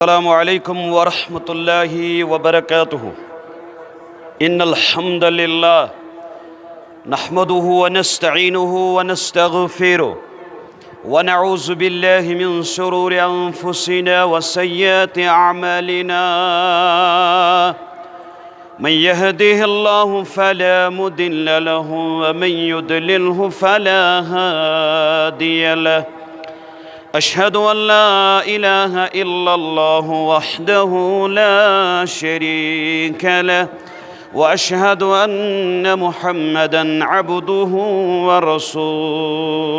السلام عليكم ورحمة الله وبركاته. إن الحمد لله نحمده ونستعينه ونستغفره ونعوذ بالله من شرور أنفسنا وسيئات أعمالنا. من يهده الله فلا مضل له ومن يضلله فلا هادي له. أشهد أن لا إله إلا الله وحده لا شريك له وأشهد أن محمدًا عبده ورسوله.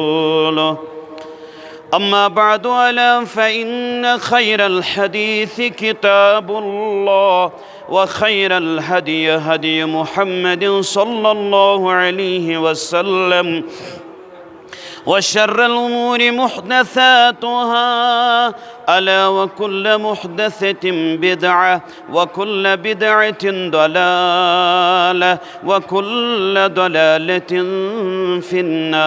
أما بعد ألا فإن خير الحديث كتاب الله وخير الهدي هدي محمد صلى الله عليه وسلم وشر الأمور محدثاتها ألا وكل محدثة بدعة وكل بدعة ضلالة وكل ضلالة في النار.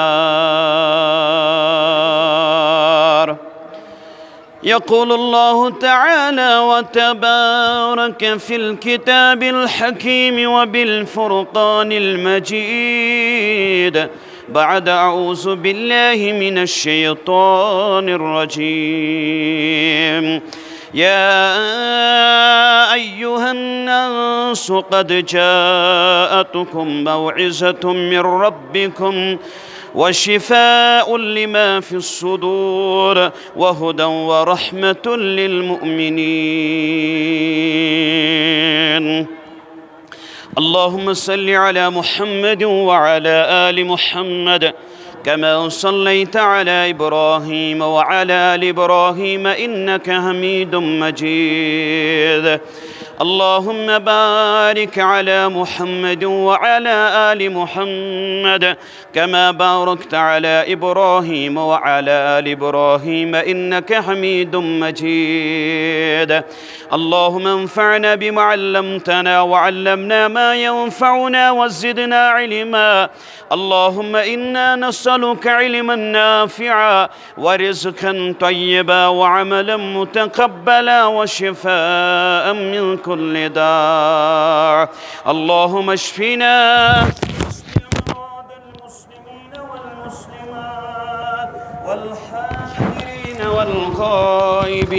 يقول الله تعالى وتبارك في الكتاب الحكيم وبالفرقان المجيد بعد أعوذ بالله من الشيطان الرجيم. يا أيها الناس قد جاءتكم موعظة من ربكم وشفاء لما في الصدور وهدى ورحمة للمؤمنين. اللهم صل على محمد وعلى آل محمد كما صليت على إبراهيم وعلى آل إبراهيم إنك حميد مجيد. اللهم بارك على محمد وعلى آل محمد كما باركت على إبراهيم وعلى آل إبراهيم إنك حميد مجيد. اللهم انفعنا بما علمتنا وعلمنا ما ينفعنا وزدنا علما. اللهم إنا نسألك علما نافعا ورزقا طيبا وعملا متقبلا وشفاء من كل داء. اللهم اشفنا مرضى المسلمين والمسلمات والحاضرين والغائبين.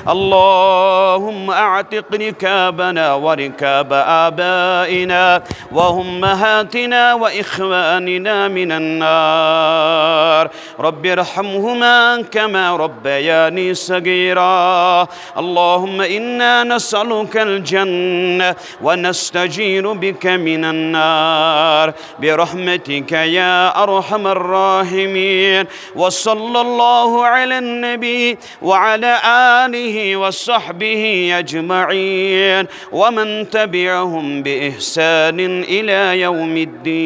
اللهم اعتق ركابنا وركاب آبائنا وأمهاتنا وإخواننا من النار. رب ارحمهما كما ربياني صغيرا. اللهم إنا نسألك الجنة ونستجير بك من النار برحمتك يا أرحم الراحمين. وصلى الله على النبي وعلى آله وصحبه أجمعين ومن تبعهم بإحسان إلى يوم الدين.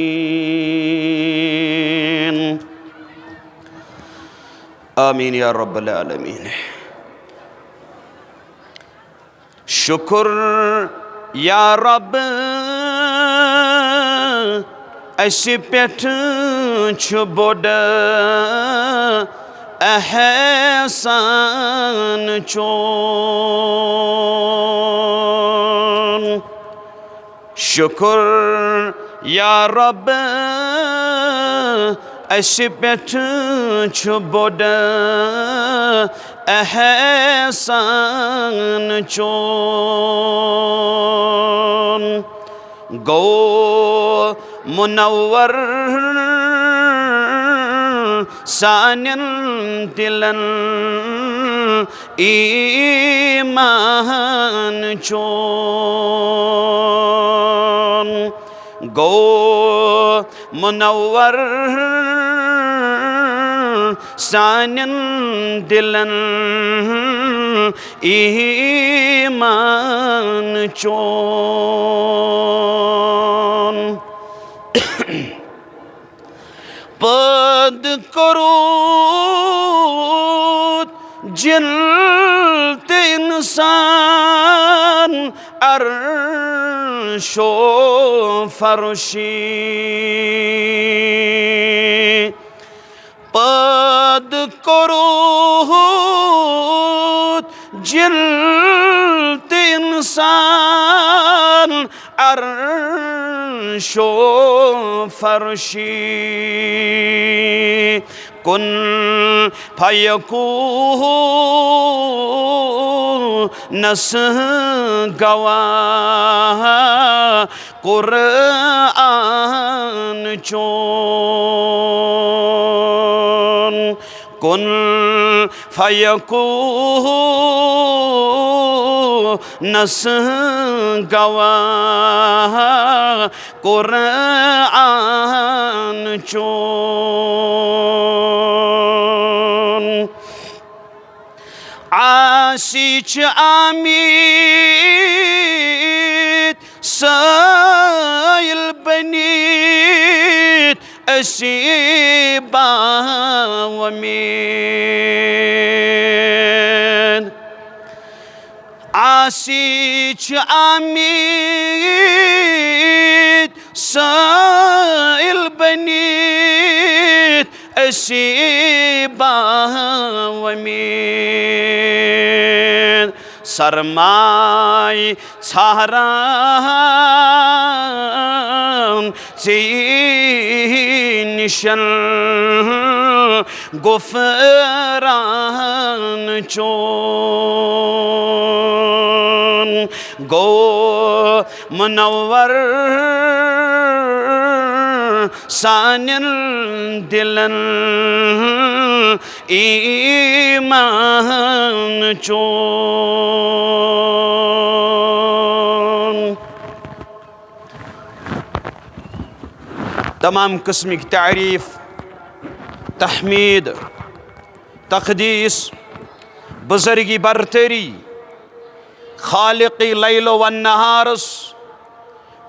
آمين يا رب العالمين. شكر يا رب اَسہِ پٮ۪ٹھ چھُ بوٚڑ احسان چون. شکر یا رب اَسہِ پٮ۪ٹھ چھُ بوٚڑ احسان چون. گوٚو منور سانٮ۪ن دِلن ایٖمان چون. گوٚو منور سانٮ۪ن دِلن ایٖمان چون. پٲدٕ کوٚرُتھ جِن تہٕ اِنسان عرشو فرشی. پٲدٕ کوٚرُتھ जिल्त इंसान अर्शो फर्शी कुन फयकूनस गवाह कुरआन चोन कुन फयकूनस गवाह कुरआन चोन आसिच आमीद साइल बनीत असीबा वमीद आसिच आमीद साइल बनीत असीबा वमीद सरमाय छहराम निशन गुफरान चोन गो मुनव्वर सानिन दिलन ईमान चोन तमाम किस्म की तारीफ तहमीद तक़दीस बुज़ुर्गी बरतरी खालिक़ी लैलो व नहारस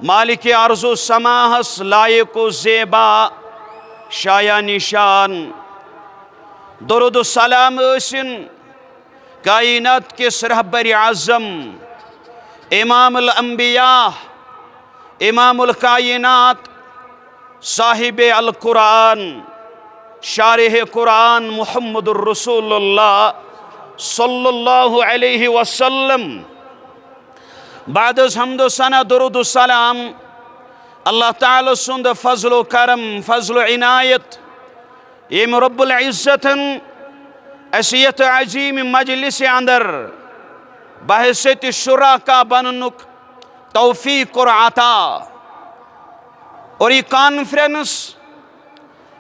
मालिक अर्ज़ो समाहस लायको ज़ेबा शाया निशान दुरूद सलाम ٲسِن कायनात के रहबर आज़म इमामुल अंबिया इमामुल कायनात साहिब अल कुरान शारिह कुरान मुहम्मदुर रसूलुल्लाह सल्लल्लाहु अलैहि वसल्लम बाद हम्दो सना दुरूद सलाम अल्लाह ताला सुंद फजलो करम फजलो इनायत यम रब्बुल इज़्ज़तन असियत अजीम मजलिस अंदर बहसत शुराका बननुक तौफीक और अता और ये कॉन्फ्रेंस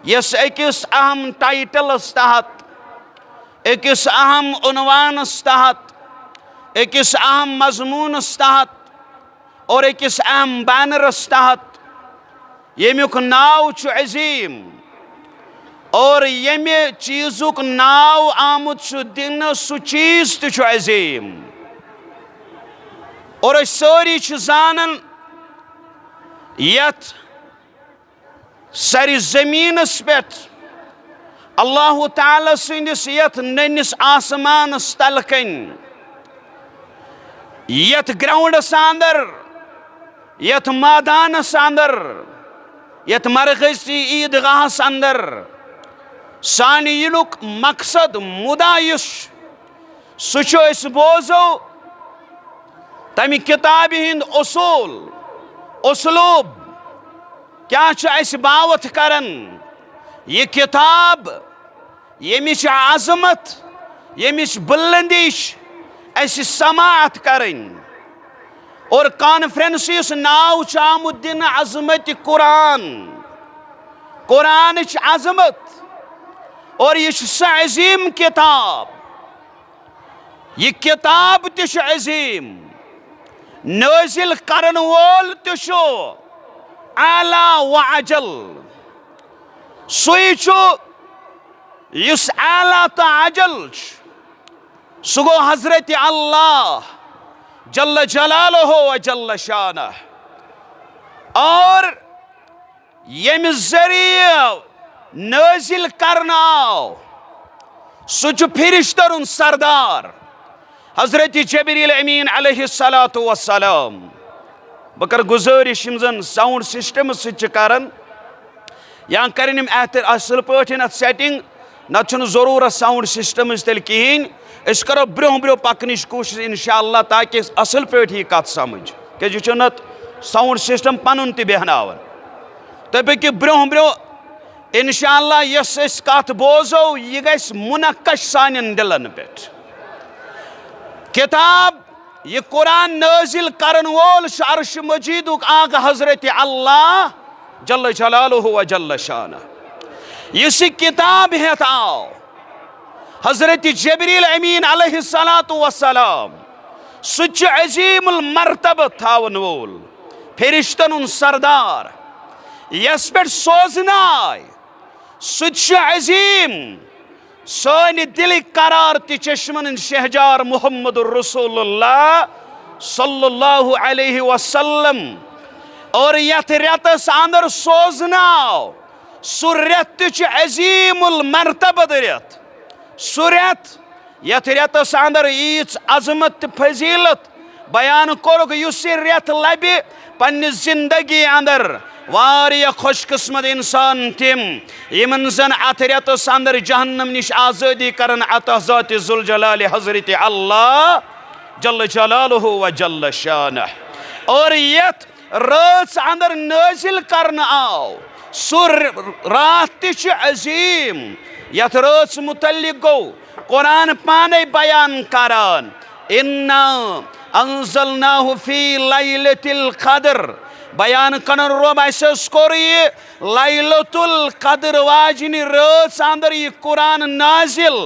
यस अकिस अहम टाइटलस तहत अकिस अहम उन्वानस तहत अकिस अहम मजमूनस तहत और अकिस अहम बैनरस तहत यमुक नाव छु अजीम और यमे चीजुक नाव आमुद छु दिन सु चीज छु अजीम और सारी छु जानन यत सरी ज़मीनस पेट अल्लाह ताला सुंदिस यत ननिस आसमानस तलकन यत ग्राउंडस अंदर यत मैदानस अंदर यत मरकज़ी ईदगाहस अंदर सानि यिनुक मकसद मुदा युस सु छु अस बोजो तमि किताब हिंद उसूल उसलूब क्या छु अस बावत करन ये किताब यमिच आज़मत यमिच बुलंदिश अस समाअत करन और कॉन्फ्रेंस युस नाव छु आमुद दिन अज़मत कुरान कुरानच अज़मत और ये अजीम किताब ये किताब तिश अजीम नाजिल करन वोल तिशो आला व अजल सुई छु युस आला तो अजल सुगो हजरत अल्लाह जल्ल जलालहु व जल्ल शानह और यम जरिए नाजिल करनाव सुचु फिरिश्तरुन सरदार हजरत जबरील अमीन अलैहिस्सलातु वस्सलाम बकर गुजारिश यम साउंड सिस्टम सर या करन असल पे सेटिंग नत जरूरत साउंड सिस्टम तेल कहें करो ब्रो ब्रो पकन कोशिश इंशाअल्लाह ताकि असल पे कत समझ क्या नत साउंड सिस्टम पन तहनावन तुम पो ब्रो ब्रो इंशाअल्लाह यस कत बोजो यह गस मुनक्कश सान दिलन पे किताब यह कुरान नाजिल करन वोल अर्श मजीद आग हजरत अल्लाह जल्ल जलालुहु व जल्ल शाना इस किताब हेत आओ हजरत जबरील अमीन अलैहिस्सलातु वस्सलाम सुच अजीमुल मर्तब थावन वोल फरिश्तन सरदार यस पे सोजनाय सुच अजीम सन दिल करार तशमन शहजार मुहम्मद रसूलुल्लाह सल्लल्लाहु अलैहि वसल्लम और यथ रेतस अंदर सोजनाव सु रेत अजीमुल मर्तबत रेत सु रेत यथ रेतस अंदर ईच अजमत फजीलत बयान कोरुक युस रेत लबि पन्नि जिंदगी अंदर वारिया खुशकिस्मत इंसान तिम यमन जन अत रेतस अंदर जहन्नम निश आज़ादी करन अता ज़ात ज़ुल जलाल हजरत अल्लाह जल्ल जलालुहु व जल्ल शानह और यत रात अंदर नाजिल करन आओ सुर रात तिश अजीम यथ रात मुतल्लिक गो कुरान पाने बयान करान इन्ना अंज़लनाहु फी लैलतिल क़द्र बयान कन रोब कोर यह लैलतुल क़द्र वाजिन रात अंदर यह कुरान नाजिल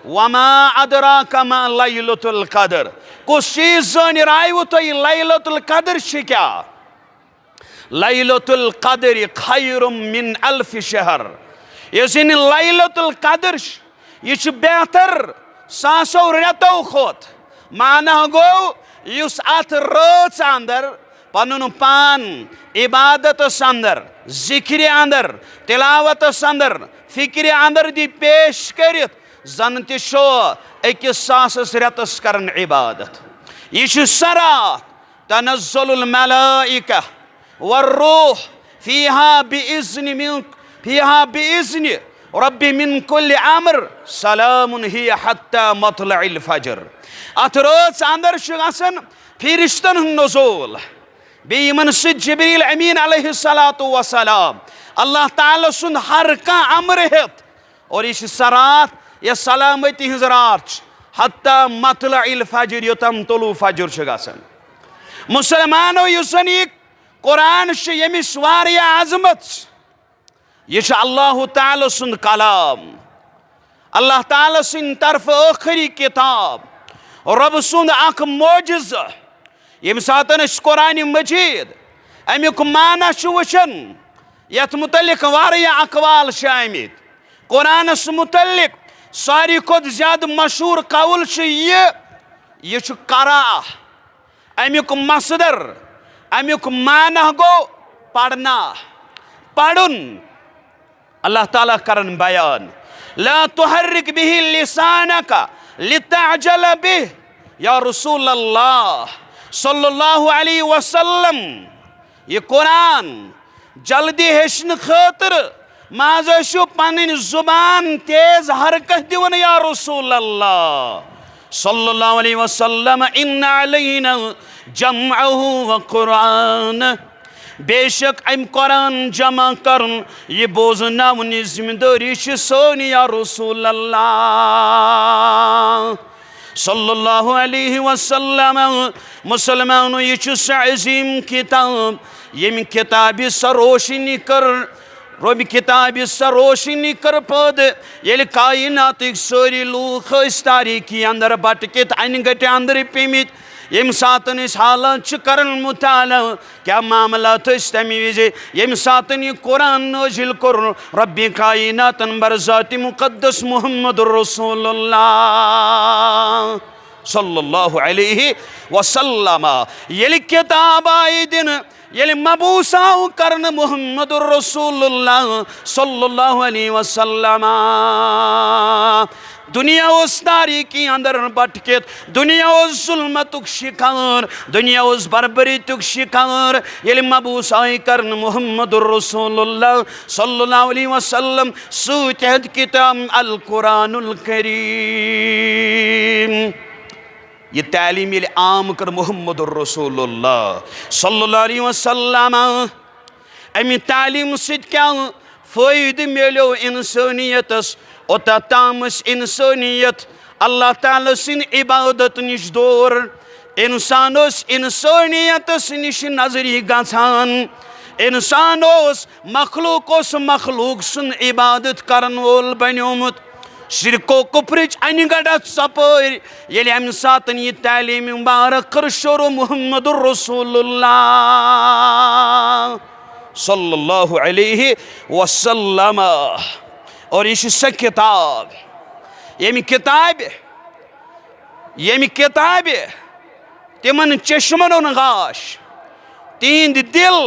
वमा अदराका मा लैलतुल क़द्र कुछ चीज जान आयु तो लैलतुल क़द्र क्या लैलतुल क़द्र खैरुम मिन अल्फ शहर यह लैलतुल क़द्र यह बेहतर सासो रेतो खोत माना गो युस अत रात अंदर पनुन पान इबादत अंदर जिक्र अंदर तिलावत अंदर फिक्र अंदर दी पेश करित जन तो अकिस सासस रेतस करन इबादत यह सरात तनज़्ज़ुलुल मलाइका वर्रूह फीहा बिइज़्नि रब्बि मिन कुल्लि अम्र सलामुन हिय हत्ता मत्लइल फज्र अत रात अंदर गसन फरिश्तन नुज़ूल बेमन जिब्रील अमीन अलैहिस्सलातु वस्सलाम अल्लाह ताला सुन हर कह अम्र हेत और यह सरात यह सलामती हज रात हत्ता मत्लइल फज्र योतम तुलु फज्र गसन मुसलमानो युस यह कुरान यमिस वारिया अजमत यह अल्लाह ताला सुन कलाम अल्लाह ताला सुन तरफ आखिरी किताब रब सुन अख मोजिज़ यम सातन कुरान मजीद अमुक माना वुचन यथ मुतलिक वारिया अकवाल आमित कुरानस मुतलिक सारी खुद ज्यादा मशहूर कौल यह करा अमुक मसदर अमुक माना गो पढ़ना पढ़ुन अल्लाह ताला करन बयान ला तुहर्रिक बिही लिसानका लितअजल बिह या रसूल अल्लाह सल्लल्लाहु अलैहि वसल्लम यह कुरान जल्दी हेचन खातिर माजो पन जुबान तेज हरकत दिवन या रसूल अल्लाह सल्लल्लाहु अलैहि वसल्लम इन्ना अलैना जमअहु व कुरान बेशक अम कुरान जमा करन यह बोजनावन जिम्मेदारी सोन या रसूल अल्लाह सल्लल्लाहु अलैहि वसल्लम मुसलमान यह अजीम किताब यम किताब सरोशनी कर रब किताब सरोशनी कर पद ये कायनात सारी लूख तारीकी अंदर बटकित अन गट अंदर पेमित यम सातन हालात कर मुताला क्या मामला तमे विज यम सातन यह कुरान नाजिल कोर रब्बि कायनातन बरज़ात मुक़द्दस मुहम्मद रसूलुल्लाह सल्लल्लाहु अलैहि वसल्लम ये किताब आय दिन ये मबूसाव करन मुहम्मद रसूलुल्लाह सल्लल्लाहु अलैहि वसल्लम दुनिया उस तारीकी अंदर भटकित, दुनिया उस जुल्मतुक शिकार, दुनिया उस बर्बरीतुक शिकार। ये मबूस आय करन मुहम्मदुर रसूलुल्लाह सल्लल्लाहु अलैहि वसल्लम सूत किताब अल कुरानुल करीम। ये तालीम ये आम कर मुहम्मदुर रसूलुल्लाह सल्लल्लाहु अलैहि वसल्लम। अमि तालीम सिद क्या फ़ायदे मिलो इंसानियतस, ओता तामस इंसानियत अल्लाह ताला सिन इबादत निश दूर, इंसानोस इंसानियतस निश नजरी गछान, इंसानोस मखलूक सुन इबादत करन वोल बन्योमुत। शिरको कुफ्रिच अनगढ़ सपर ये अम सात ये तालीम मुबारक कर शुरू मुहम्मदुर रसूलुल्लाह सल्लल्लाहु अलैहि वसल्लम। और ये स किताब यमि किताब तिमन चश्मन गाश तिंद दिल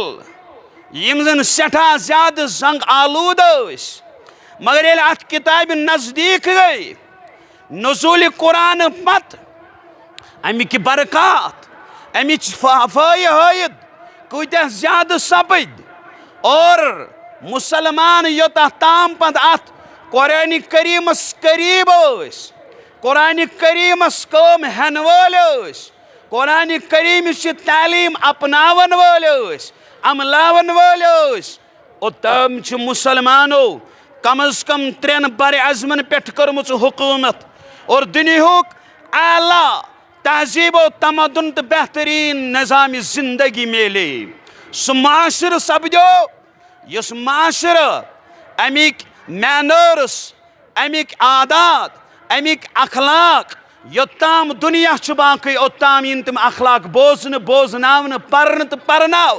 यम जन सठा ज्यादा जंग आलूद, मगर ये अत किताब नजदीक गई नुज़ूल कुरान पत अमिक बरकत अमिच फ़ायद कूत ज्यादा सपद। और मुसलमान योता ताम पद अत कुरान करीमस करीब, कुरान करीमस कम हेन वोल, कुरान करीम तालीम अपनावन वोल, अमलावन वोल, तम मुसलमानों कम अज कम 3 बर अज़मन पे कर्मच हुकूमत और दुनियाक आला तहजीब व तमदन तो बेहतरीन निज़ाम जिंदगी मिले। सह माशर सपदो यस माशर अमिक मैनर्स, अमिक आदात, अमिक अखलाक योत्ताम दुनिया बाकी ओत्ताम इन तम अखलाक बोजनावन पर्न तो पर्नाव।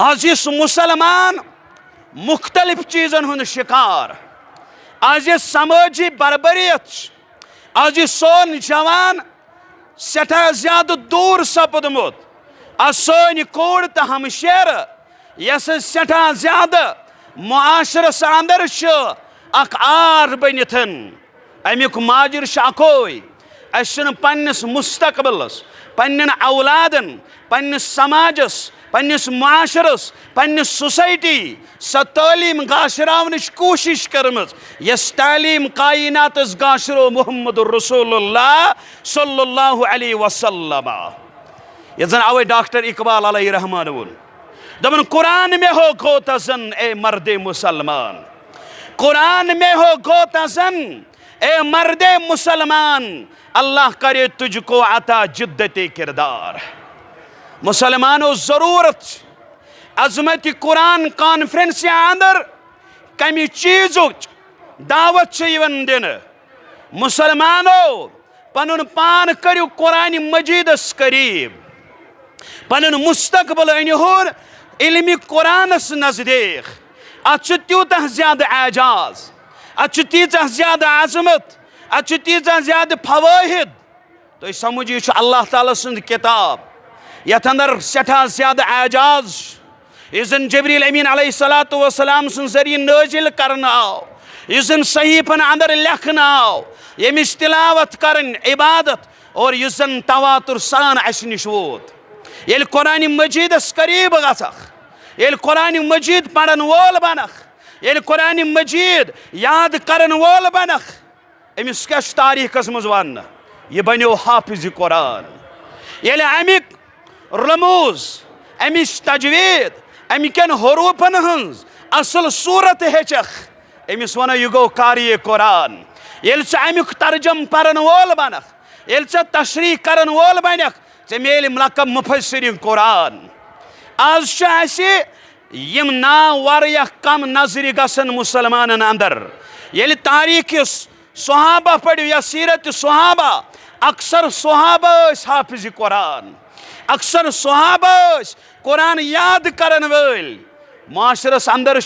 आज यस मुसलमान मुख्तलिफ चीज़न हुन शिकार, आज ये समाजी बर्बरियत, आज ये सोन जवान सठा ज्यादा दूर सपदमुत, आज सोन कोड़ तो हमशेर यस सठा ज्यादा मुआशर अंदर अख आर बनिथन। अमुक माजिर अकोई असन पन्नस मुस्तकबलस, पन्न औलादन, पन्नस समाजस, पन्नस मुआशरस, पन्नस सोसाइटी स तालीम गाशरावनच कोशिश करमज यस तालीम कायनातस गाशरो मुहम्मदुर रसूलुल्लाह सल्लल्लाहु अलैहि वसल्लम। ये जन अवे डॉक्टर इकबाल अलैहि रहमान वोल दमन कुरान में हो गोतजन ए मर्दे मुसलमान, कुरान में हो गोतजन ए मर्दे मुसलमान, अल्लाह करे तुझको अता जिद्दते किरदार। मुसलमानों जरूरत अजमत कुरान कॉन्फ्रेंस अंदर कमी चीजों दावत दिन। मुसलमानों पनुन पान करू कुरान मजीदस करीब, पनुन मुस्तकबल अनहुर इल्मी कुरानस नजदीक। अत त्यूतः ज्यादा एजाज, अत तीजा ज्यादा अजमत, अत तीजा ज्यादा फवाहिद। तो समझिए अल्लाह ताला सुंद किताब यथ अंदर सठा ज्यादा एजाज इजन जबरील अमीन अलैहिस्सलातु वस्सलाम सुन जरिए नाजिल करना आओ, इजन सहीफन अंदर लिखना आओ, यमिस तिलावत करन इबादत और इजन तवातुर सान अस निश वोत। ये कुरान मजीदस करीब गसख, ये कुरान मजीद पढ़न वोल बनख, ये कुरान मजीद याद करन वोल बनख, अमिस क्या तारीखस मज वन यह बनो हाफिज कुरान। ये अमिक रमूज, अमिस तजवीद, अमिकन हरूफन हंज असल सूरत हेचख, अमिस वन यह गो कारी कुरान। ये अमुक तर्जम परन वोल बनख, ये तशरीह करन वोल बनख, चे मेल मलकब मुफस्सिर कुरान। आज यम नाव वारिया कम नजर गसन मुसलमानन अंदर। ये तारीख सहाबा पढ़ो या सीरत सहाबा, अक्सर सहाबा हाफिज कुरान, अक्सर सहाबा कुरान याद करन वल, माशरस अंदर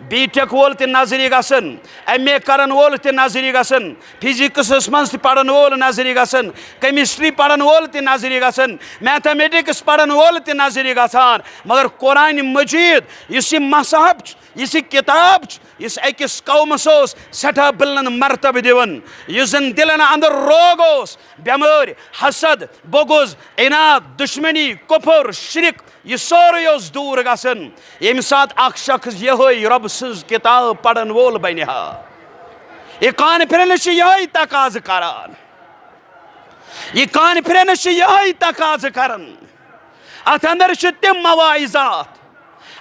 B.Tech वोल ते नजरी गसन, MA करन वोल ते नजरी गसन, फिजिक्स मज ते पढ़न वोल नजरी गसन, केमिस्ट्री पढ़न वोल ते नजरी गसन, मैथमेटिक्स पढ़न वोल ते नजरी गसान। मगर कुरान मजीद इस मसहब इस किताब इस अकिस कौमस सठा बिलन मरतब दिवन, जन दिलन अंदर रोग बेमार हसद बोगुज इनाद दुश्मनी कुफर शिरक यह सोरे दूर गसन यम सात अख शख्स यह रब सज किताब पढ़न वोल बन यह कॉन्फ्रेंस यह तकाज करान, यह कॉन्फ्रेंस यह तकाज करन। अत अंदर तिम मवाइजात,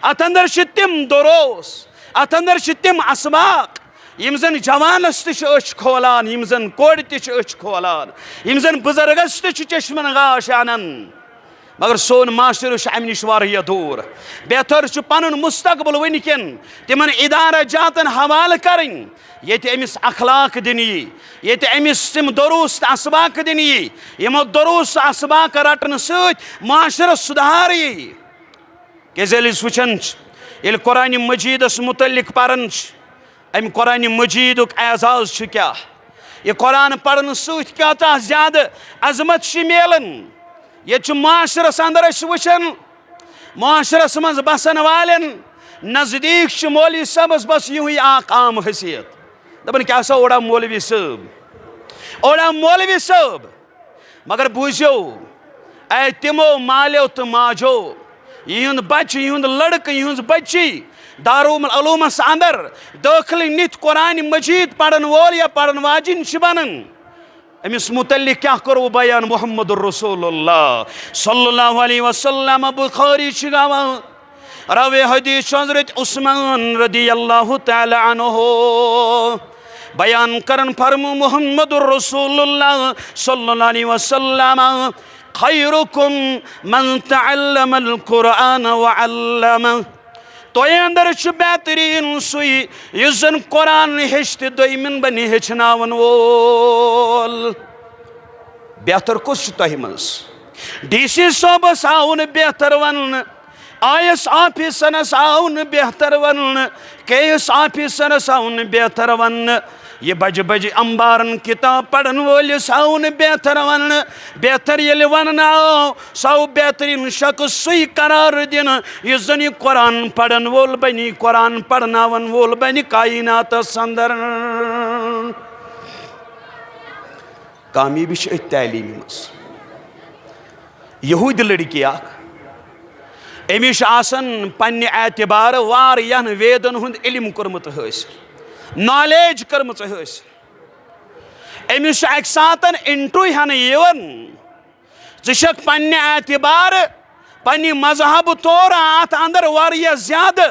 अत अंदर तिम दुरूस, अत अंदर तिम असबाक यम जन जवानस तच खोलान, यम जन कोड़ तच खोलान, यम जन बुजुर्गस तच चश्मन गाश आनन। मगर सोन माशर अम नश वारिया दूर। बेहतर पन मुस्तकबल वनकन तिमन इदारा जातन हवाल करें ये अमिस अखलाक दिन ये अमिस तम दुरूस असबाक दिन यमो दुरूस असबाक रटन सशर सुधार वचन ये कुरान मजीदस मुतलिक पारन अम कुरान मजीद एजाज क्या यह कुरान पढ़न क्या ज्यादा अजमत मिलन। ये माशरस अंदर वचन माशरस मज बसन वालन नजदीक मौलवी सबस बस यूं आम हैसियत दपन क्या सा ओड़ा मौलवी सब। मगर बूझो ऐ तिमो मालो तो माजो यह बच यह लड़क यह बच्ची दारुल उलूमस अंदर दाखिल नित कुरान मजीद पढ़न वोल या पढ़न वाजिन बनन। अमिस मुतल्लिक क्या करो बयान मोहम्मद रसूलुल्लाह सल्लल्लाहु अलैहि वसल्लम बुखारी गवा रवे हदीस हजरत उस्मान रदियल्लाहु तआला अन्हु बयान करन फरमु मोहम्मद रसूलुल्लाह सल्लल्लाहु अलैहि वसल्लम खैरुकुम मन तअल्लमल कुरान व अल्लम। तो अंदर बेहतरीन सुई इस जन कुरान हेच तो दोयमिन बन हेचनावन वोल। बेहतर कुछ तह मज DC सोबस आउन बेहतर वन, IS ऑफिसरस आउन बेहतर वन, KS ऑफिसरस आउन बेहतर वन, ये बज बज अंबारन किताब पढ़न वोलिस आउन बेहतर वन। बेहतर ये वन आओ सौ बेहतरीन शख्स सुई करार दिन इस जन कुरान पढ़न वोल बनी, कुरान पढ़नावन वोल बनी कायनात अंदर। कामयाबी तलीम मज यहूद लड़की अमिश पन्ने एतबार वारियान वेदन हुंद इल्म कोरमुत हासिल, नॉलेज कर्मच हासिल। अमिश अक सातन इंटरव्यू हन यवन षक पन्ने एतबार पन्ने मजहब तौर अत अंदर वारिया ज्यादा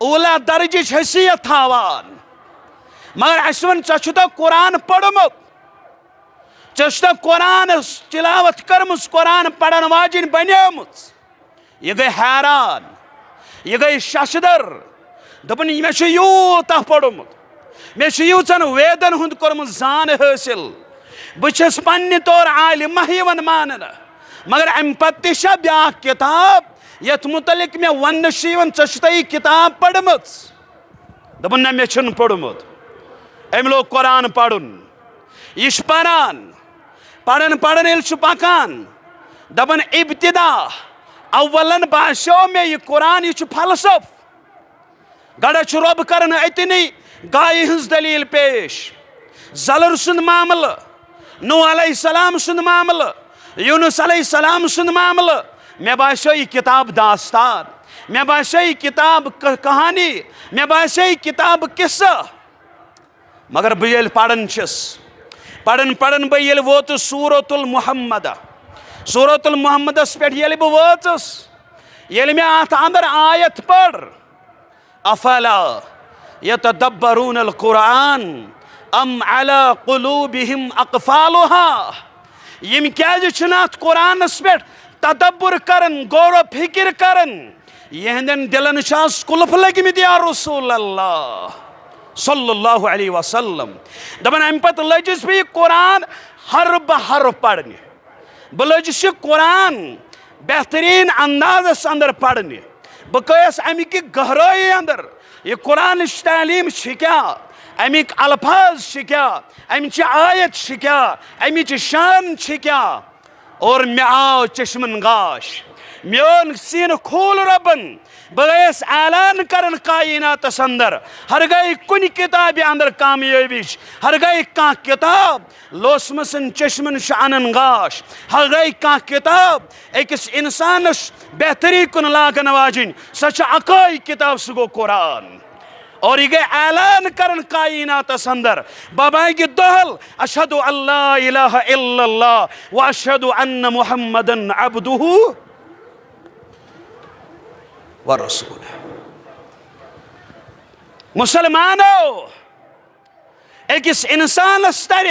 ओला दर्जिच हैसियत थावान। मगर अस वन चा कुरान पढ़मुत, चा कुरान तिलावत कर्मस, कुरान पढ़न वाजिन बनेमुत। यह गई हैरान, यह गई शशदर दपन मे यूत पढ़मुत, मे यूचन वेदन हुंद कोरमुत जान हासिल, बस पन्ने तौर आलिम यवन मानन। मगर अम पे ब्या किताब यथ मुतलिक मे वन चा किताब पढ़मुत दपन ना मे पढ़मुत। अम लोग कुरान पढ़न यह पढ़ान पढ़न पढ़न ये पकान दपन इब्तिदा अव्वलन बाशो में यह कुरान यह फलसफ गड़ा रब कर अतनी गाय हज दलील पेश, जलर सुंद मामल, नूह अलैहिस्सलाम सुंद मामल, यूनुस अलैहिस्सलाम सुंद मामल। मे बाशो यह किताब दास्तान, मे बाशो यह किताब कहानी, मे बाशो यह किताब किस्सा। मगर बह पढ़न पढ़न पढ़न बह वोत सूरतुल मुहम्मद, सूरतुल मुहम्मदस पे बह वोचस ये मे अत अंदर आयत पढ़ अफला यतदब्बरून अल कुरान अम अला कुलूबिहिम अक़फालुहा। यम क्या कुरानस पे तदब्बुर करन, गौर फिक्र करन, यहंदन दिलन कुल्फ लगमित या रसूल अल्लाह सल्लल्लाहु अलैहि वसल्लम। दपन अम पे लजिस बह कुरान हरफ हरफ पढ़ने, बह लजिस कुरान बेहतरीन अंदाजस अंदर पढ़ने, बकस अमिक गहराई अंदर ये कुरान तालीम क्या, अमिक अल्फाज क्या, अमिच आयत क्या, अमिच शान क्या। और मे आव चश्मन गाश, मोन सीन खोल रबन, बस ऐलान करन कायनातस अंदर हर गई कुन किताब अंदर कामयाबी, हर गई कह किताब लोसमसन चश्मन शानन गाश, हर गई कह किताब अकिस इंसानस बेहतरी कुन लागन वाजिन, सच अकाई किताब सह गो कुरान। और ये ऐलान करन कायनातस अंदर बाबाई दहल अशहदु अल्ला इलाहा इल्लल्लाह व अशहदु अन्न मुहम्मदन अब्दुहु व रसूलुहु। मुसलमानो अकिस इंसानस तर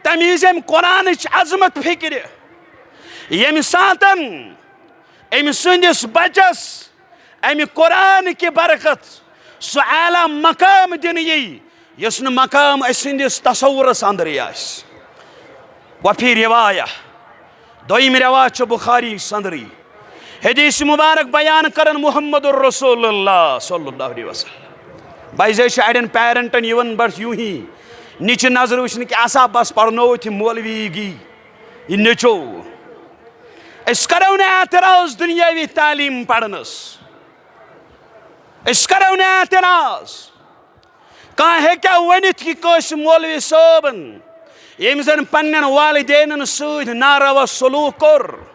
तमीज कुरानच अजमत फिक्र, यम सातन अमि सुंदिस बचस अमि कुरान की बरकत सो आला मकाम दिन यस न मकाम असंदिस तसव्वुरस अंदर आस। वफी रिवाया दोयम रिवायत बुखारी संदरी हदीस मुबारक बयान करन मुहम्मदुर रसूलुल्लाह सल्लल्लाहु अलैहि वसल्लम। बाइजे अड़न पेरेंटन यवन बस यूं ही नीचे नजर वुचन कि आसा बस पढ़नो थ मौलवी गी यह नचो। अस करो न एतराज दुनियावी तालीम पढ़नस, अस करो न एतराज। कह हेक्या वनित कि कस मौलवी सोबन यम जन पन्न वालिदैन सद नारवा सलूक कोर।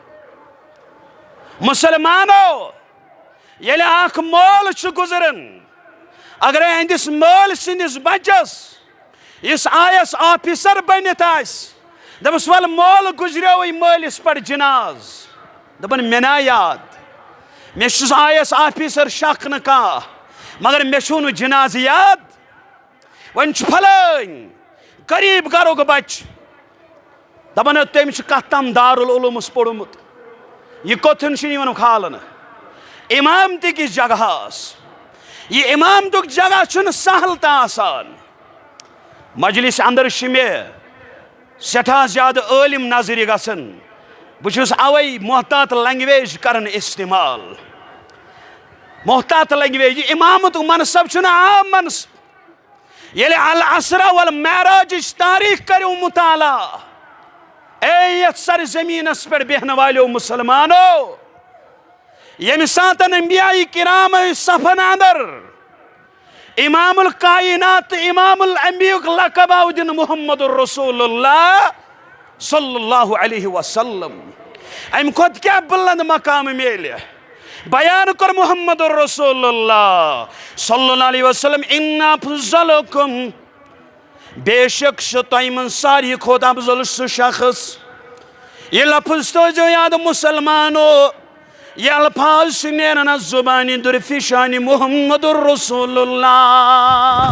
मुसलमानो येले आख मोल गुजरन, अगर अहंदिस मोल सिंदिस बचस इस आयस ऑफिसर बनित दपस वल मोल गुजरो मलिस पर जनाज, दपन मे ना याद मे आयस ऑफिसर शक न कह, मगर मे नु जनाज याद। वन फलन गरीब गरुक बच दपन तम कत तम दारुल उलूमस पोर्मुत, यह कोथन खालन इमाम किस जगह, यह इमाम तुक जगह चुन सहल तो आसान। मजलिस अंदर मे सठा ज्यादा आलिम नजर गसन, बहुस अवै मोहतात लैंग्वेज करन इस्तेमाल। मोहतात लैंग्वेज इमामत मनसब चुन आम मनसब। ये अल असरा वल महराज तारीख करो मुताला, ए सर जमीनस पर बेहन वालो मुसलमानो, यम सातन अंबियाई किराम सफन अंदर इमामुल कायनात इमामुल अंबियुक लक़ब दिन मुहम्मदुर रसूलुल्लाह सल्लल्लाहु अलैहि वसल्लम। अम खुद क्या बुलंद मकाम मेले बयान कर मुहम्मदुर रसूलुल्लाह सल्लल्लाहु अलैहि वसल्लम, इन्ना अफ़ज़लुकुम, बेशक तयमन सारी खुद अफजल सह शख्स। ये लफ्ज़ तो जो याद मुसलमानो, ये अल्फाज नेरन जुबानी दुरफिशानी मुहम्मदुर रसूलुल्लाह।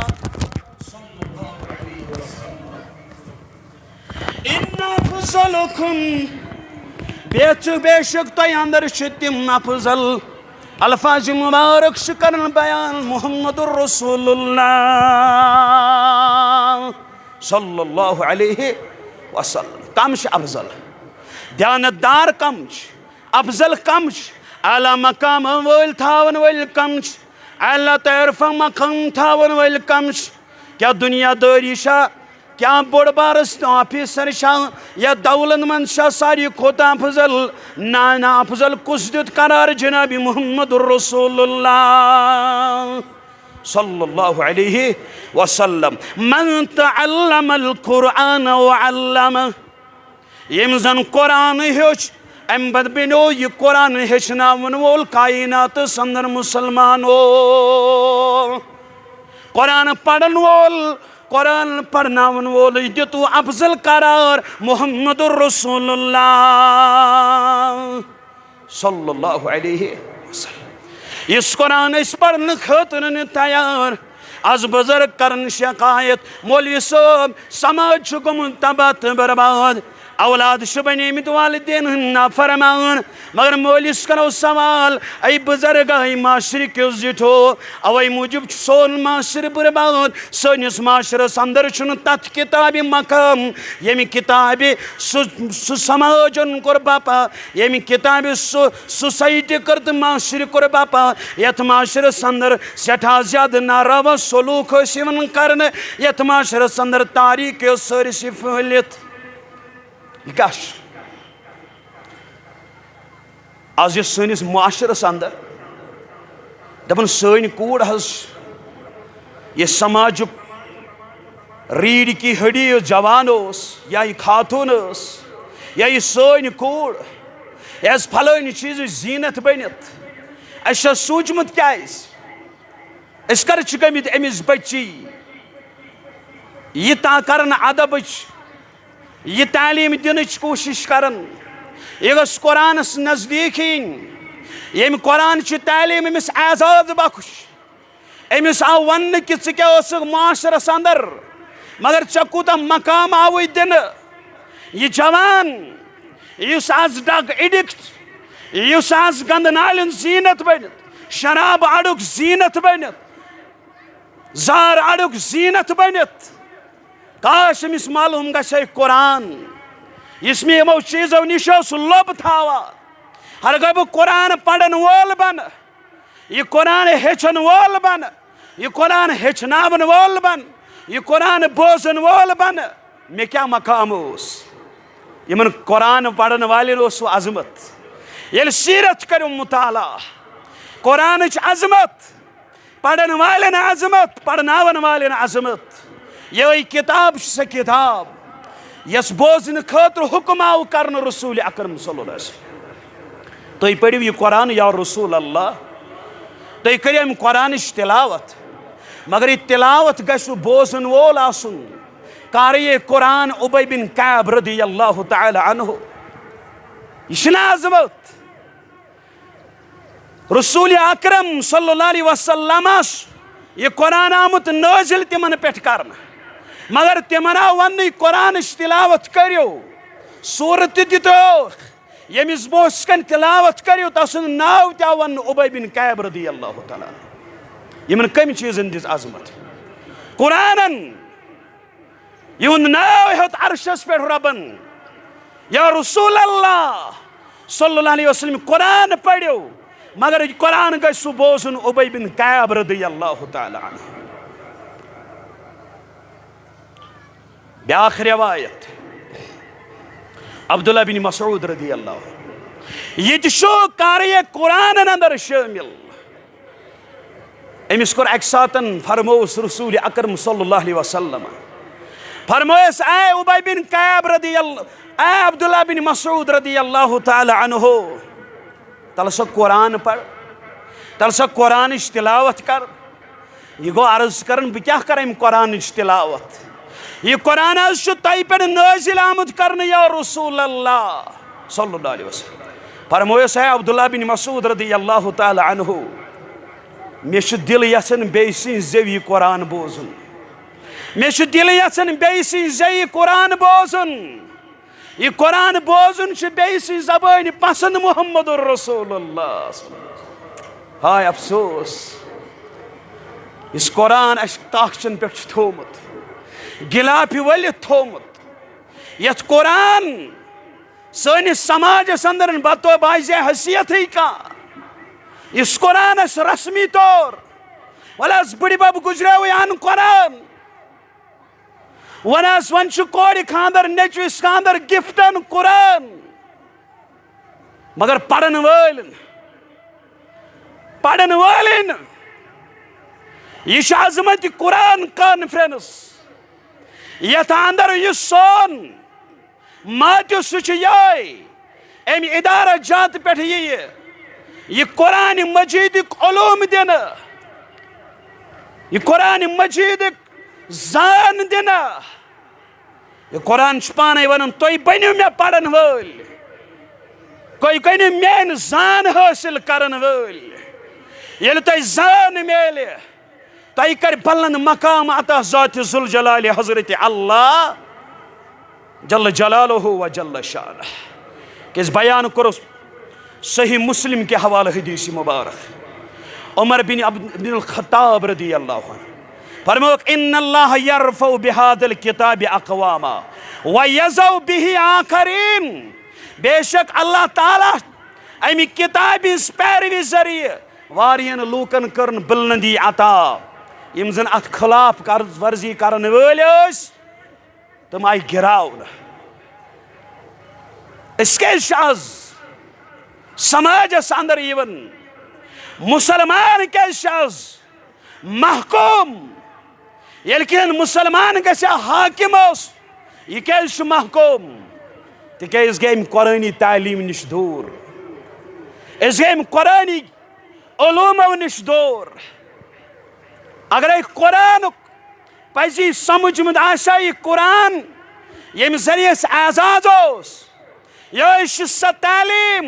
इन्ना अफ़ज़लुकुम, बेशक तय अंदर तिम अफजल अल्फाज मुबारक करन बयान मुहम्मदुर रसूलुल्लाह सल्लल्लाहु अलैहि वसल्लम। कम अफजल ध्यानदार कम, अफजल कम, आला मकाम वल थावन वल कम, आला तरफा मकाम थावन वल कम। क्या दुनियादारी शा, क्या बोड़ बारस ऑफिसर शाह या दौलत मंद शाह सारी खोत अफजल, ना अफजल कुछ दुत करार जनाबी मुहम्मदुर रसूलुल्लाह सल्लल्लाहु अलैहि वसल्लम। मन तअल्लमल कुरआन व अल्लम, यम जन कुरान हेच अम बद बनो यह कुरान हेचनावन वोल कायनात अंदर मुसलमानो। कुरान पढ़न वोल, कुरान पढ़नावन वोल दितु अफजल करार मुहम्मदुर रसूलुल्लाह सल्लल्लाहु अलैहि वसल्लम। इस कुरान पढ़न खतर तैयार आज बुजुर्ग करन शिकायत, मौलवी साहब समाज गुम तबाह बर्बाद, औलाद बनिमत वालिदैन नाफरमान मगर मोलिस करो सवाल ऐ बुजुर्ग ऐ माशरे क्यों जिठो अवै मूजूब सोन माशर बर्बाद सनिस माशरस अंदर तथ किताब मकाम यमि किताब सु समाजन कोर बापा यमि किताब सोसाइटी कर माशर कोर बापा यथ माशरस अंदर सठा ज्यादा नारावा सलूक कर यथ माशरस अंदर तारीख सरसी फहलित यह आज सनिस माशरस अंदर दपन सन कूड़ यह समाज रीढ़ की हड्डी जवान या यह खातून या यह सन कूड़ यह फलान चीज जीनत बनित अस सूचमुत क्या कर गमित अमिस बच्ची यह कर अदब यह तालीम दिन कोशिश कर यह कुरानस नजदीक यम कुरान तालीम अमिस आजाद बख्श अमिस आव वन कि क्या माशरस अंदर मगर ऐ कूता मकाम आव दिन यह जवान इस आज डग एडिक्ट इस आज गंद नालन जीनत बनित शराब अड़ुक जीनत बनित जार अड़ुक जीनत बनित काश अमिस मालूम गए कुरान इसमें यमो चीजों निश लब थावा हर गो कुरान पढ़न वोल बन यह कुरान हेचन वोल बन यह कुरान हेचनावन वोल बन यह कुरान बोजन वोल बन मे क्या मकाम यमन कुरान पढ़न वाले अजमत ये सीरत करो मुताला कुरान अजमत पढ़न वाले अजमत पढ़नावन वाले अजमत यह किताब सह किताब यस बोजन खतर हुक्म आव कर रसूल अकरम सल्लल्लाहु अलैहि वसल्लम तुम पढ़ियो यह कुरान या रसूल अल्लाह तुम करियो कुरान तिलावत मगर यह तिलावत गु बोजन वोल आसुन कर ये कुरान उबय बिन कैब रदियल्लाहु तआला अन्हु यह अजमत रसूल अकरम सल्लल्लाहु अलैहि वसल्लम यह कुरान आमुत नाजिल तिमन पे करना मगर तिमन आव वन कुरान तिलावत करो सूरत दितो यमिस बोस्कन तिलावत करो तसन नाव त्या वन उबय बिन कैब रदियल्लाहु तआला यमन कम चीजन दिस अजमत कुरानन युन नाव हेत अर्शस पे रबन या रसूल अल्लाह सल्लल्लाहु अलैहि वसल्लम कुरान पढ़ो मगर कुरान गु बोजन उबय बिन कैब रदियल्लाहु तआला अन्हु ब्याख रिवायत अब्दुल्ला बिन मसऊद रदियल्लाहु यह कार्य कुरान अंदर शामिल अमिस कोर अक सातन फरमोस रसूल अकरम सल्लल्लाहु अलैहि वसल्लम फरमोस ऐ उबय बिन कैब रदियल्लाहु ऐ अब्दुल्ला बिन मसऊद रदियल्लाहु तआला अन्हु तल सा कुरान पढ़ तल सा कुरान तिलावत कर यह गो अर्ज कर बह क्या कर कुरान तिलावत यह कुरान तय पे नाजिल आमुत कर या रसूल अल्लाह सल्लल्लाहु अलैहि वसल्लम फरमोस है अब्दुल्ला बिन मसऊद रदियल्लाहु तआला अन्हु मे दिल यसन बे ज़ेवी कुरान बोजुन मे दिल यसन बे ज़ेवी कुरान बोजुन यह कुरान बोजुन बे ज़बान पसंद मुहम्मद रसूलुल्लाह हाय अफसोस इस कुरान ताकचन पे थोमुत गिलाफ वल थोमुत यथ कुरान सनिस समाजस अंदर बतो बाजे हैसियत का इस कुरान रस्मी तौर वलस बड़ी बब गुजरे अन कुरान वनस वन कोड़ खानदर नचविस खानदर गिफ्टन कुरान मगर पढ़न वालन यह अजमत कुरान कॉन्फ्रेंस यथ अंदर यह सोन मात्यो सह अम इदारा जात पे यह कुरान मजीद उलूम दिन यह कुरान मजीद जान दिन यह कुरान पान वन तुम बनो मे पढ़न वल कोई बनो मेन जान हासिल करन वल ये तुम जान मेले तय कर बुलंद मकाम अता ज़ात जुल जलाल हजरत अल्लाह जल्ल जलालुहु व जल्ल शानह कि इस बयान करो सही मुस्लिम के हवाले हदीस मुबारक उमर बिन अब्दुल खत्ताब रदी अल्लाह अन्हु फरमाया इन्नल्लाह यरफउ बिहादिल किताब अक़वामा व यज़उ बिही आखरीन बेशक अल्लाह ताला अमि किताब पैरवी जरिए वारियन लूकन करन बुलंदी अता यम जन अत खिलाफ वर्जी करन वल तम आई गिरावन आज समाजस अंदर यवन मुसलमान आज महकूम ये मुसलमान ग हाकिम यह महकूम तिज गई कुरानी तालीम निश दूर गई कुरानी उलूमो निश दूर अगर कुरान पजी समझमुत आशा यह कुरान यम जरिए आजाद यह स तालीम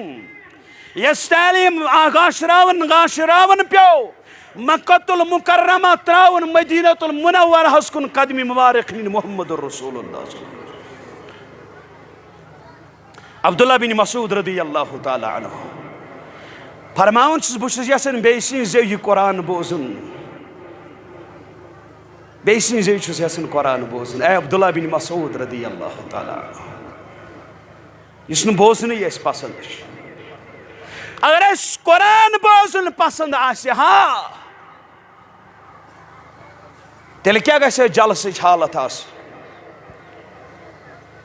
यस तालीम गाशरावन प्यो मक्कतुल मुकर्रमा त्रावन मदीनतुल मुनव्वरा हस्कुन कदमी मुबारक मुहम्मदुर रसूलुल्लाह अब्दुल्लाह बिन मसूद रदियल्लाहु ताला अन्हु फरमावन बहुत यसान बेसि यह कुरान बोजन बेसि यसान कुरान बोजन ए अब्दुल्लाह बिन मसूद रदियल्लाहु ताला अन्हु बोजन यह पसंद अगर कुरान बोजन पसंद आसे हाँ तेल क्या गसे जलसच हालत आस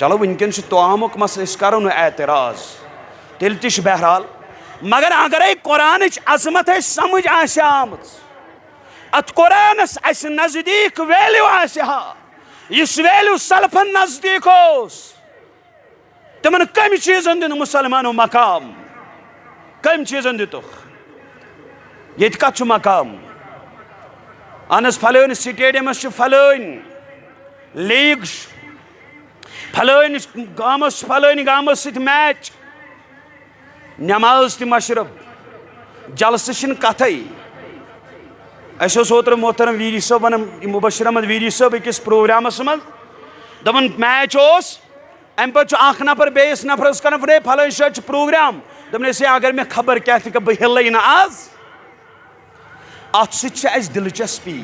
चलो वनकन तोमुक मसल करो न एतराज तेल तह बहरहाल मगर अगर कुरान अजमत समझ आम अत कुरानस नजदीक वैल्यू इस वैल्यू सलफन नजदीक तमन कम चीजन दिन मुसलमानों मकाम कम चीजन दितुख ये कत मकाम अनस फलन स्टेडियम फलन लीग फलन गामस सत मैच नमाज मशरब जलस कथ ओतर मोहतरम वीरी साहब वन मुबशर अहमद वीरी साहब अकिस प्रोग्रामस मज दपन मैच अम पे नफर बेस नफरस कर फलन शायद प्रोग्राम दपन अगर मे खबर क्या बह हिल ना आज अत दिलचस्पी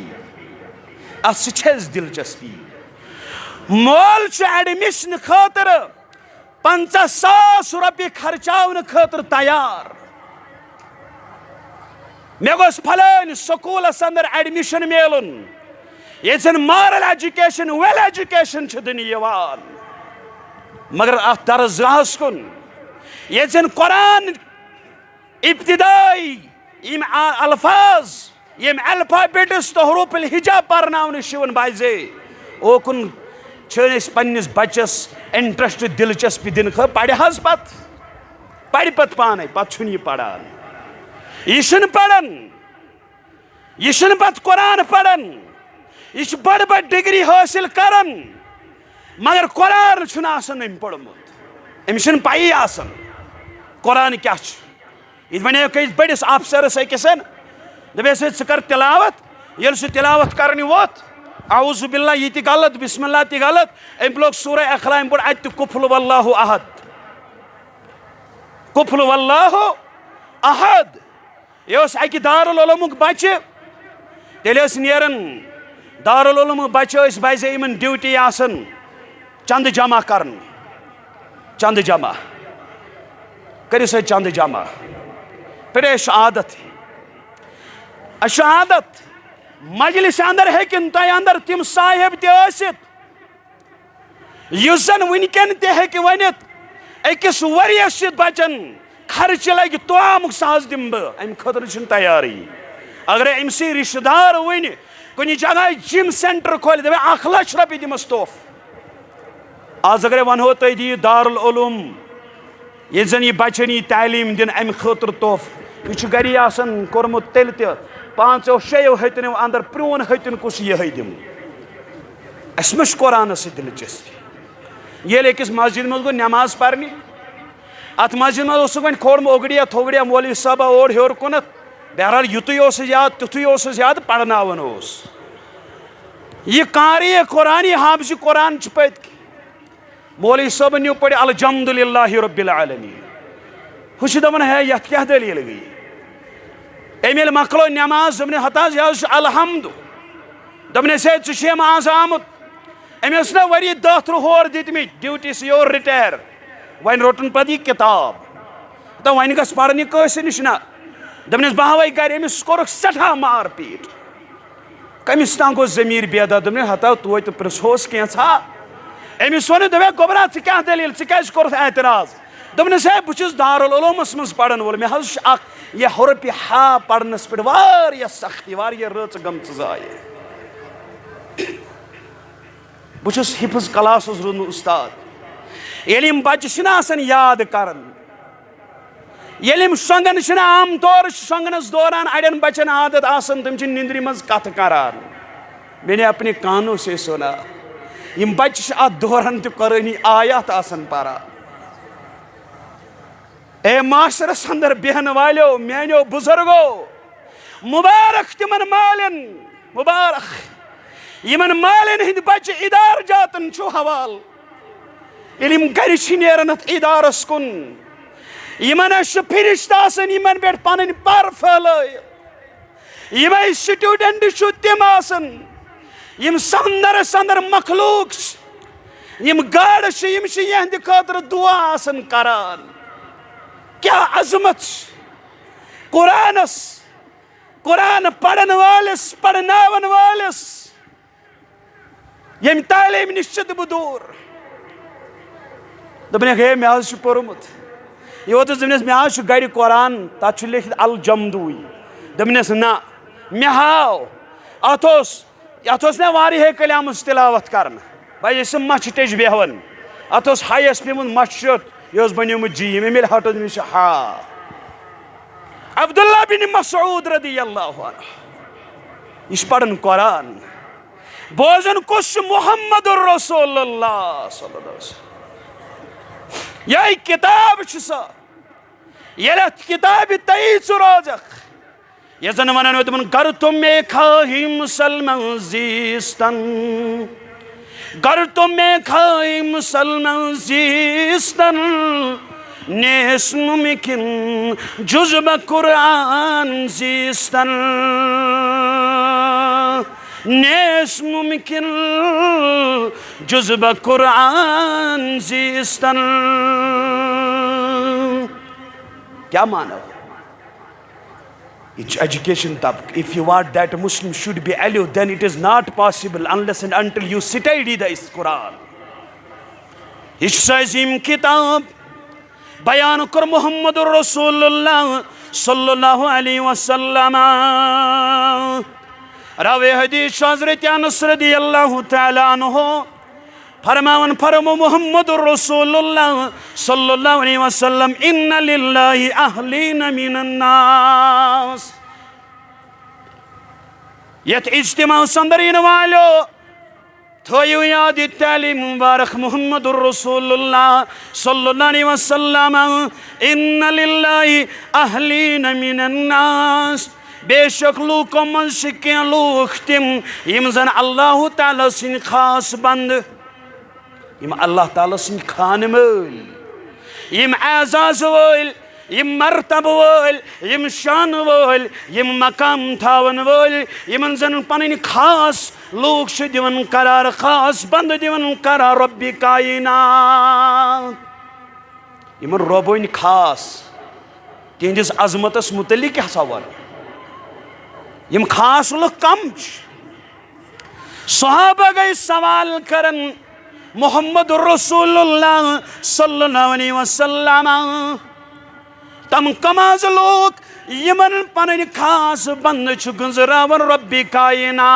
दिलचस्पी मोल एडमिशन खतर 50,000 रुपये खर्चावन खतर तैयार मे गोस फलन स्कूलस अंदर एडमिशन मिलन ये मॉरल एजुकेशन वेल एजुकेशन दिन मगर अत दरसगाहस कुन ये कुरान इब्तिदाई यम अल्फाज यम अल्फाबेट्स तो हरूफुल हिजा पर्न शिवन बाजे ओकुन पन्निस बच्चस इंटरेस्ट दिलचस्पी दिन पढ़ पत पाने पे पढ़ान यह पढ़ान यह पत कुरान पढ़ान यह बड़ बड़ डिग्री हासिल करन मगर कुरान अम पढ़मुत अमिस पई कुरान क्या वन बड़िस अफसरस अकिसन दपस कर तिलावत ये तिलावत कर वोत आऊज़ु बिल्लाह ये गलत बिस्मिल्लाह ति गलत अम लोग सूरह इखलास पढ़ अत कुफुल वल्लाहु अहद कुफुल वल्लाहु अहद यह अकि दारुल उलूमुक बच्चे तेल नेरन दारुल उलूमुक बच्चे बजे इन ड्यूटी चंद जमा कर चंद जमा कर चंद जमा फिर आदत आदत मजलिस अंदर हेकिन तय अंदर तिम साहिब तसित जन वनकन तक वनित अकिस वरियस बचन खर्च लग तोमुक साज दिम अम खतर तैयारी अगर अमस रिश्तेदार वन कुछ जगह जिम सेंटर खोल दे 1 लाख रुपये दिमस तोहफ आज अगर वनो तुम दी दारुल उलूम ये जन यह बचन यह तालीम दिन अम खतर तोहफ यह गरी कोर्मुत तेल 5-6 हतनों अंदर प्रोन हतन कुछ यह दिम अस कुरान दिलचस्पी ये अकिस मस्जिद मज गो नमाज पर्न अत मस्जिद मज वो खोड़म ओगड़िया थोगड़िया मौलवी साहबा ओर हेर कुन बहरहाल युत याद तुथु याद पढ़नावन यह कारी कुरान हाफज कुरान पत मौलवी साहबन यू पढ़ अलहम्दुलिल्लाहि रब्बिल आलमीन हुश दपन है यथ क्या दलील गई अम ये मकलो नमाज दपन हताज यह अलहम्दु दपन है आज आमुत अमिस ना वरी 10 होर दितम ड्यूटी से योर रिटायर वन रोटन पे यह किताब तो वन गस पढ़ कस नश ना दपन बह वही गर अमिस कोर सठा मार पीट कमिस तान गो जमीर बेदा दपन हता तो प्रिसोस कैसा अमिस वन दपे गोबरा क्या दलील कोर एतराज दपन है बहुत दारुल उलूमस मज पढ़न वोल मे यह हुरपि हा पढ़नस पे वारिया सख्ती वारिया रच गम जाय बहुत हिफ्ज क्लास रूद उस्ताद ये बच्चे याद कर शोंगन आम तौर शोंगनस दौरान अड़न बचन आदत आसन तम निंद्रि मज कथ करान मैंने अपने कानों से सुना यम बच्चे अत दौरान तो कुरानी आयात आसन परा ए माशरस अंदर बेहन वालो मेनो बुजुर्गो मुबारक तिमन मालन मुबारक यमन मालन हिंद बच्चे इदार जातन छु हवाल इलिम गर नेरन इदारस कुन यमन फिरिश्त आसन यमन पे पन पर फैल यम स्टूडेंट तिम आसन यम समंदरस अंदर मखलूक यम गाड़ यम यहंद खतर दुआ आसन करान क्या अजमत कुरानस कुरान पढ़न वालिस पढ़नावन वालिस यम तालीम निश्चित दूर दपन हे मे पोर्मुत योत दपनस मे आज गर कुरान तथ लिखित अल जमदूई दपनस ना मे हाव अत मे वारिया कलाम तिलावत कर भाई मछ टेज बेहवन अत हायस पेमुत मछ यह बनियोमुत जी मे हटो मे हा अब्दुल्ला बिन मसऊद रदियल्लाहु अन्हु यह पढ़न कुरान बोजन कुछ मुहम्मदुर रसूलुल्लाह सल्लल्लाहु अलैहि वसल्लम यह किताब सो ये किताब तई रोजक ये जन वन तुम गर तुम मे खाही मुसलमान जीस्तन गर तुम मे खाही मुसलमान जीस्तन नेस मुमकिन जुज़्ब कुरान जीस्तन नेस मुमकिन जुज़्ब कुरान जीस्तन क्या मानो it's education tabak if you want that a Muslim should be alive then it is not possible unless and until you study the Quran इस अजीम किताब बयान कर मुहम्मदुर रसूलुल्लाह सल्लल्लाहु अलैहि वसल्लम रावे हदीस हज़रत अनस रदियल्लाहु तआला अन्हु फरमावन फरमो मुहम्मदुर रसूलुल्लाह सल्लल्लाहु अलैहि वसल्लम इन्ना लिल्लाहि अहलीन मिनन नास यत इज्तिमा संदर इन वालो थोयु याद तालीम मुबारक मुहम्मदुर रसूलुल्लाह सल्लल्लाहु अलैहि वसल्लम इन्ना लिल्लाहि अहलीन मिनन नास बेशक लूकों मन से क्या लूक तिम यम जन अल्लाह ताला सिन खास बंद यम अल्लाह ताला सिन खान मल यम आजाज वल यम मर्तब वल यम शान वल यम मकाम थावन वल यमन जन पन खास लोग से दिवन करार खास बंद दिवन करार रब्बी कायनात यमन रबोइन खास तिहंदिस अजमतस मुतलिक हसावन यम खास लोग कम सहाबा गए सवाल करन मोहम्मद रसूलुल्लाह सल्लल्लाहु अलैहि वसल्लम तम कमाज लोग यमन पन खास बंद गुजरावन रब्बी कायनात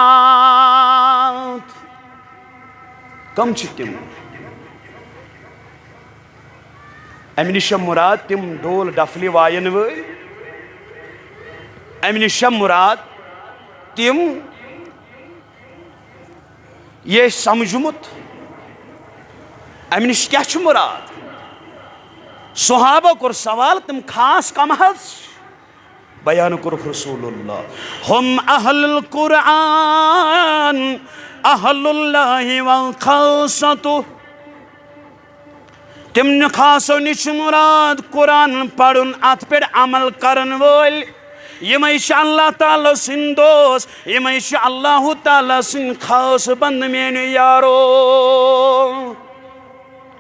कम तिम अमि निश मुराद तिम ढोल डफली वायन वल अमि निश मुराद तिम ये समझमुत अमि निश क्या मुराद सुहाबा कोर सवाल तुम खास कम हज बयान कर रसूलुल्लाह हम अहलुल कुरान अहलुल्लाहि व खासतु तिमन खासो निश मुराद कुरान पढ़ुन अत पे अमल करन वोल यमई अल्लाह ताला सिंद दोस्त यमई अल्लाह ताला सिंद खास बंद मेन यारो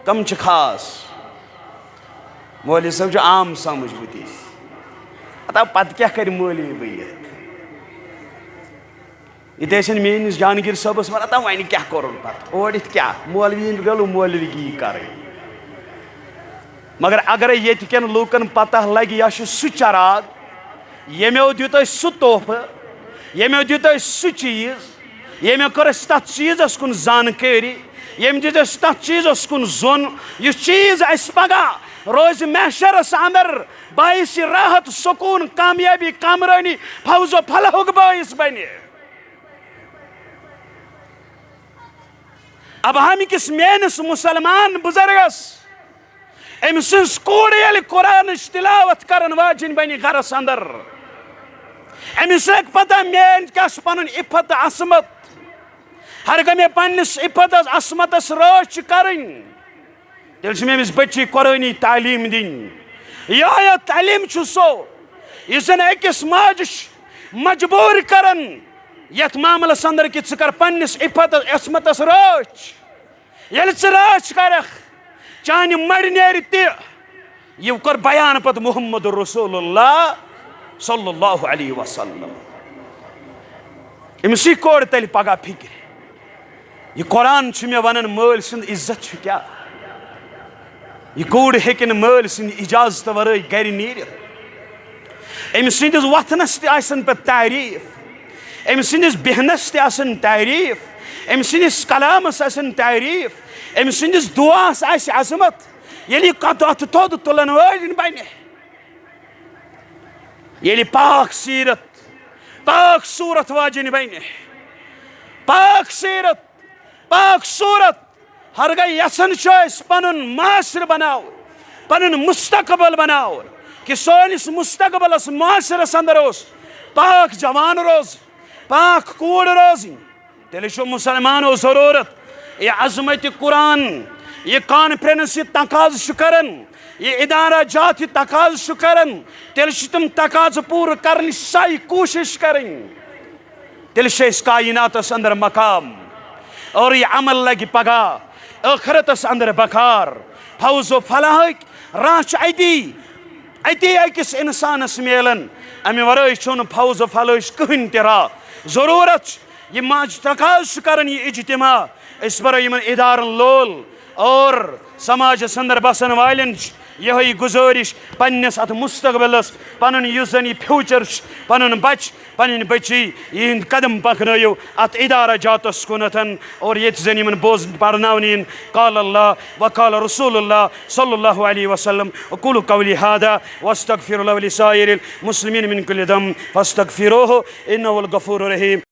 कम खास मौलवी सब आम समझ बुतीस अतः पत क्या कर मौलवी बनित ये मेनिस जानगीर सबस वन अतः वन क्या कोर पत ओडित क्या मौलवी गलू मौलवी कर मगर अगर ये लूकन पता लगे यह सह चराग यमो दित सह तोहफ यमो दित सह चीज यमो कर तथ चीजस कुन जानकारी यम दित तथ चीजस कुन जोन यह चीज पगह रोज महशरस अंदर बाइस राहत सुकून कामयाबी कामरानी फौजो फलहुक बाइस बने अब हम किस मेनस मुसलमान बुजुर्गस अम सज कोड़ ये कुरान तिलावत करन वाजिन बन गरस अंदर अमिस पता मेन क्या पन इफत असमत हर मे पन्निस इफत असमत राच करन तेल मेमिस बच्ची कुरानी तालीम दिन यह तालीम सो यह अकिस माज मजबूर करन यथ मामलस अंदर कि कर पन्निस इफत असमत राच ये राच कर चान मर नेर यह कर बयान पत मुहम्मद रसूलुल्लाह सल्लल्लाहु अलैहि वसल्लम अमिस कोड़ तल पगह फिक्र यह कुरान मे वन मल सुंद इज्जत क्या यह कोड़ हेकन मल सुंद इजाजत वर गर नीर अम सस वथनस पे तारीफ अम सस बेहनस तारीफ अम सस कलामस तारीफ अम सस दुआस अजमत ये कत थोद तुलन वालिन बने ये पाक सीरत पाक सूरत वाजिन बने पाक सीरत पाक सूरत हर गई यसन पन माशर बनाओ पन मुस्तकबल बनाओ कि सोनिस मुस्तकबलस माशरस अंदर पाक जवान रोज पाक कूड़ रोज तेल मुसलमानो जरूरत यह अजमत कुरान यह कॉन्फ्रेंस तकाज कर यह इदारा जात तकाज कर तेल तम तकाज पूर कर साई कोशिश करें तेल कायनातस अंदर मकाम और यह अमल लगे पगह आखिरतस अंदर बकार फौजो फलाह राह अति अकिस इंसानस मिलन अमे वर फौजो फलाह कहीं राह जरूरत यह माज तकाज कर इज्तिमा बरो इन इदारन लोल और समाज अंदर बसन वालन यही गुजारिश पन्नस अत मुस्तकबलस पन यह फ्यूचर पन बच पन बची यह कदम पकनो अत इदारा जातस कुनथन और ये जन बोज पढ़न काल अल्लाह वकाल रसूलुल्लाह सल्लल्लाहु अलैहि वसल्लम वकुलु कौली हादा वस्तगफिरुल्लाह लिसाइरिल मुस्लिमीन मिन कुल्लि दम फस्तगफिरूहु इन्नहुल गफूरुर रहीम।